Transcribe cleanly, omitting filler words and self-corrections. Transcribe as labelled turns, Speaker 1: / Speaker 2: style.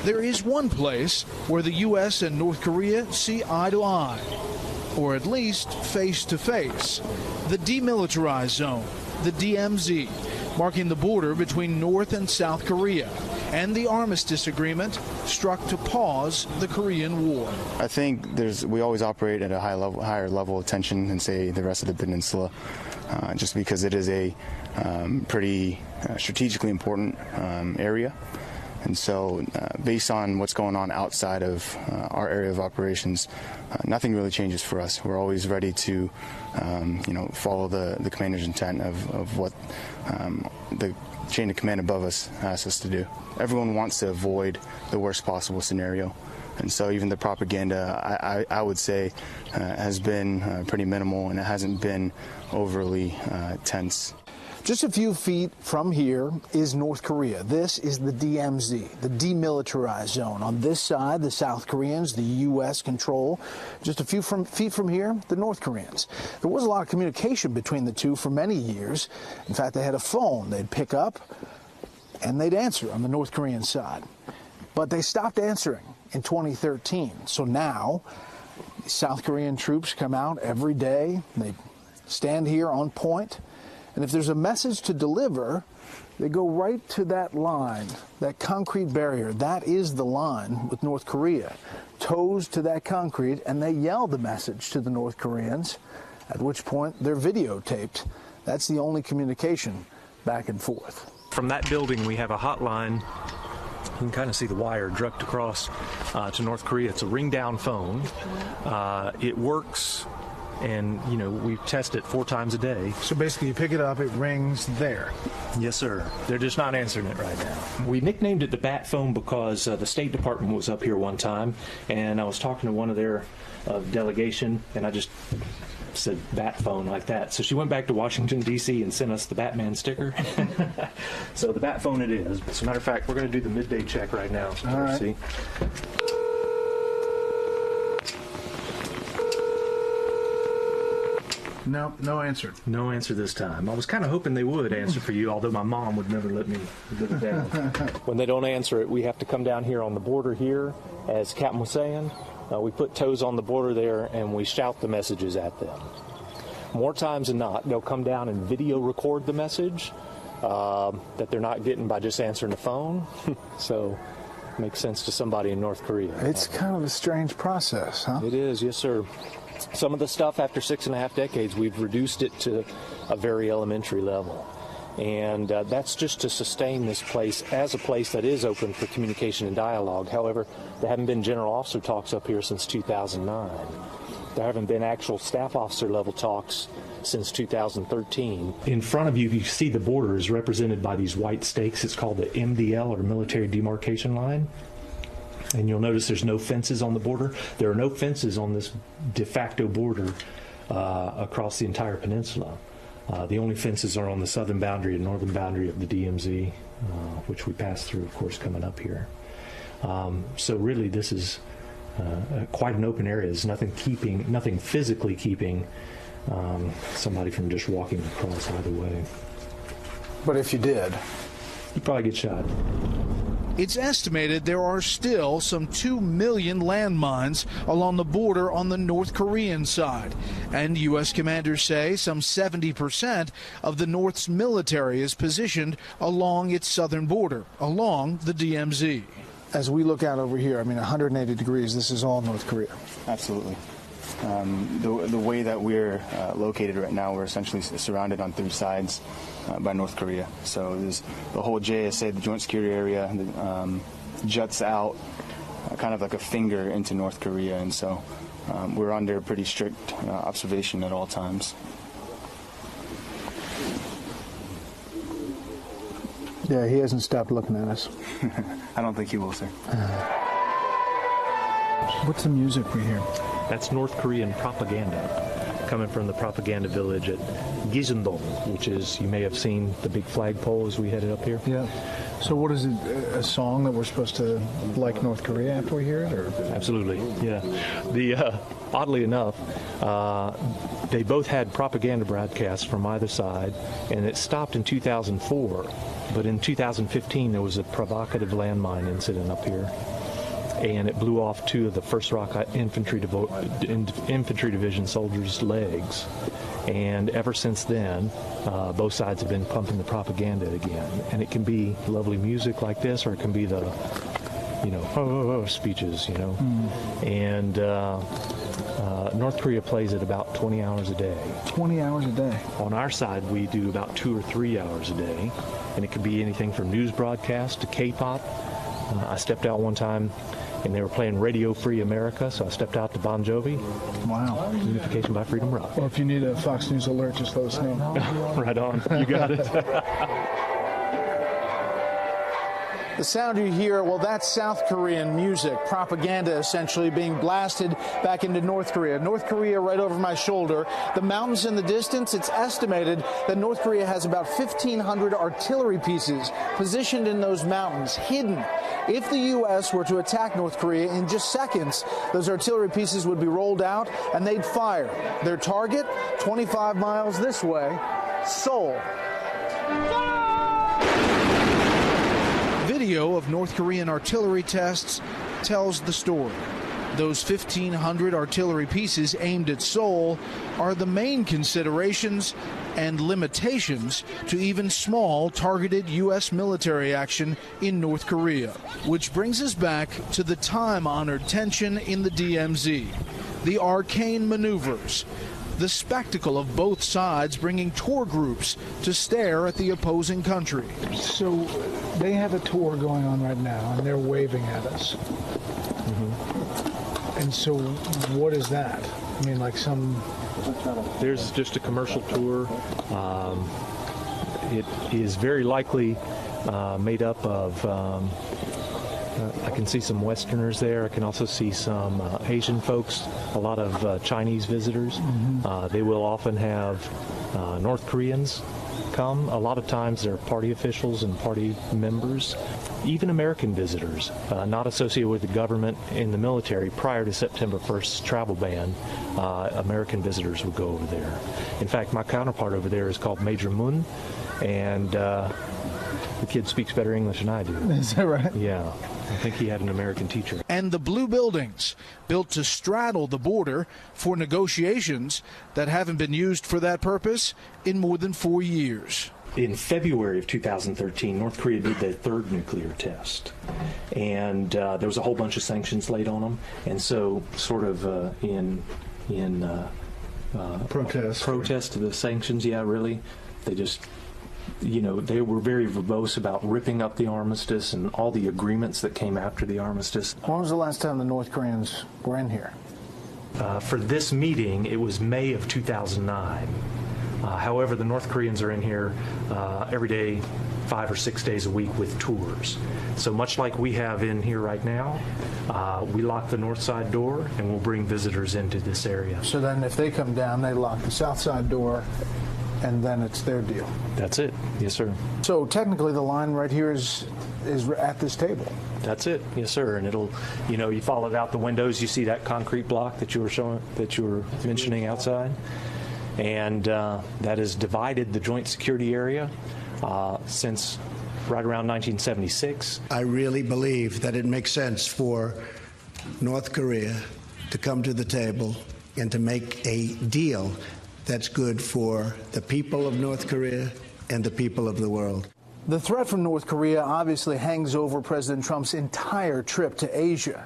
Speaker 1: There is one place where the U.S. and North Korea see eye to eye, or at least face to face, the demilitarized zone, the DMZ, marking the border between North and South Korea, and the armistice agreement struck to pause the Korean War.
Speaker 2: I think we always operate at a higher level of tension than, say, the rest of the peninsula, just because it is a pretty strategically important area. And so based on what's going on outside of our area of operations, nothing really changes for us. We're always ready to follow the commander's intent of what the chain of command above us asks us to do. Everyone wants to avoid the worst possible scenario. And so even the propaganda, I would say, has been pretty minimal, and it hasn't been overly tense.
Speaker 1: Just a few feet from here is North Korea. This is the DMZ, the demilitarized zone. On this side, the South Koreans, the U.S. control. Just a few feet from here, the North Koreans. There was a lot of communication between the two for many years. In fact, they had a phone they'd pick up and they'd answer on the North Korean side. But they stopped answering in 2013. So now, South Korean troops come out every day. They stand here on point. And if there's a message to deliver, they go right to that line, that concrete barrier. That is the line with North Korea. Toes to that concrete, and they yell the message to the North Koreans, at which point they're videotaped. That's the only communication back and forth.
Speaker 3: From that building, we have a hotline. You can kind of see the wire drugged across to North Korea. It's a ring-down phone. It works. And, we test it 4 times a day.
Speaker 1: So basically you pick it up, it rings there.
Speaker 3: Yes, sir. They're just not answering it right now. We nicknamed it the Bat Phone because the State Department was up here one time, and I was talking to one of their delegation, and I just said Bat Phone like that. So she went back to Washington, D.C. and sent us the Batman sticker. So the Bat Phone it is. As a matter of fact, we're going to do the midday check right now.
Speaker 1: All right.
Speaker 3: See.
Speaker 1: No, no answer.
Speaker 3: No answer this time. I was kind of hoping they would answer for you, although my mom would never let me live it down. When they don't answer it, we have to come down here on the border here, as Captain was saying. We put toes on the border there, and we shout the messages at them. More times than not, they'll come down and video record the message that they're not getting by just answering the phone. So it makes sense to somebody in North Korea.
Speaker 1: It's kind of a strange process, huh?
Speaker 3: It is, yes, sir. Some of the stuff after 6.5 decades, we've reduced it to a very elementary level. And that's just to sustain this place as a place that is open for communication and dialogue. However, there haven't been general officer talks up here since 2009. There haven't been actual staff officer level talks since 2013. In front of you, you see the border is represented by these white stakes. It's called the MDL, or Military Demarcation Line. And you'll notice there's no fences on the border. There are no fences on this de facto border across the entire peninsula. The only fences are on the southern boundary and northern boundary of the DMZ, which we pass through, of course, coming up here. So really, this is quite an open area. There's nothing physically keeping somebody from just walking across either way.
Speaker 1: But if you did,
Speaker 3: you'd probably get shot.
Speaker 1: It's estimated there are still some 2 million landmines along the border on the North Korean side. And U.S. commanders say some 70% of the North's military is positioned along its southern border, along the DMZ. As we look out over here, 180 degrees, this is all North Korea.
Speaker 2: Absolutely. The way that we're located right now, we're essentially surrounded on 3 sides by North Korea. So there's the whole JSA, the Joint Security Area, juts out kind of like a finger into North Korea, and so we're under pretty strict observation at all times.
Speaker 1: Yeah, he hasn't stopped looking at us.
Speaker 2: I don't think he will, sir.
Speaker 1: What's the music we hear?
Speaker 3: That's North Korean propaganda coming from the propaganda village at Gizendong, which is, you may have seen the big flagpole as we headed up here.
Speaker 1: Yeah. So what is it, a song that we're supposed to like North Korea after we hear it? Or?
Speaker 3: Absolutely, yeah. Oddly enough, they both had propaganda broadcasts from either side, and it stopped in 2004. But in 2015, there was a provocative landmine incident up here. and it blew off 2 of the 1st Rock Infantry Division soldiers' legs. And ever since then, both sides have been pumping the propaganda again. And it can be lovely music like this, or it can be the, speeches, And North Korea plays it about 20 hours a day.
Speaker 1: 20 hours a day.
Speaker 3: On our side, we do about 2 or 3 hours a day. And it could be anything from news broadcasts to K-pop. I stepped out one time and they were playing Radio Free America, so I stepped out to Bon Jovi.
Speaker 1: Wow.
Speaker 3: Unification by Freedom Rock.
Speaker 4: Well, if you need a Fox News alert, just let us know.
Speaker 3: Right on. You got it.
Speaker 1: The sound you hear, well, that's South Korean music, propaganda essentially being blasted back into North Korea. North Korea right over my shoulder. The mountains in the distance, it's estimated that North Korea has about 1,500 artillery pieces positioned in those mountains, hidden. If the U.S. were to attack North Korea in just seconds, those artillery pieces would be rolled out and they'd fire. Their target, 25 miles this way, Seoul. Video of North Korean artillery tests tells the story. Those 1,500 artillery pieces aimed at Seoul are the main considerations and limitations to even small targeted U.S. military action in North Korea. Which brings us back to the time-honored tension in the DMZ, the arcane maneuvers, the spectacle of both sides bringing tour groups to stare at the opposing country.
Speaker 4: So they have a tour going on right now, and they're waving at us.
Speaker 3: Mm-hmm.
Speaker 4: And so what is that? I mean, like some...
Speaker 3: There's just a commercial tour. It is very likely made up of... I can see some Westerners there. I can also see some Asian folks, a lot of Chinese visitors. Mm-hmm. They will often have North Koreans come. A lot of times they're party officials and party members. Even American visitors, not associated with the government in the military prior to September 1st's travel ban, American visitors would go over there. In fact, my counterpart over there is called Major Moon, and the kid speaks better English than I do.
Speaker 4: Is that right?
Speaker 3: Yeah. I think he had an American teacher.
Speaker 1: And the blue buildings, built to straddle the border for negotiations that haven't been used for that purpose in more than 4 years.
Speaker 3: In February of 2013, North Korea did their 3rd nuclear test. And there was a whole bunch of sanctions laid on them. And so sort of in protest to the sanctions, they just... they were very verbose about ripping up the armistice and all the agreements that came after the armistice.
Speaker 1: When was the last time the North Koreans were in here?
Speaker 3: For this meeting, it was May of 2009. However, the North Koreans are in here every day, 5 or 6 days a week with tours. So much like we have in here right now, we lock the north side door and we'll bring visitors into this area.
Speaker 1: So then if they come down, they lock the south side door, and then it's their deal.
Speaker 3: That's it. Yes, sir.
Speaker 1: So technically the line right here is at this table.
Speaker 3: That's it. Yes, sir. And it'll, you follow it out the windows, you see that concrete block that you were mentioning outside. And that has divided the joint security area since right around 1976.
Speaker 5: I really believe that it makes sense for North Korea to come to the table and to make a deal that's good for the people of North Korea and the people of the world.
Speaker 1: The threat from North Korea obviously hangs over President Trump's entire trip to Asia.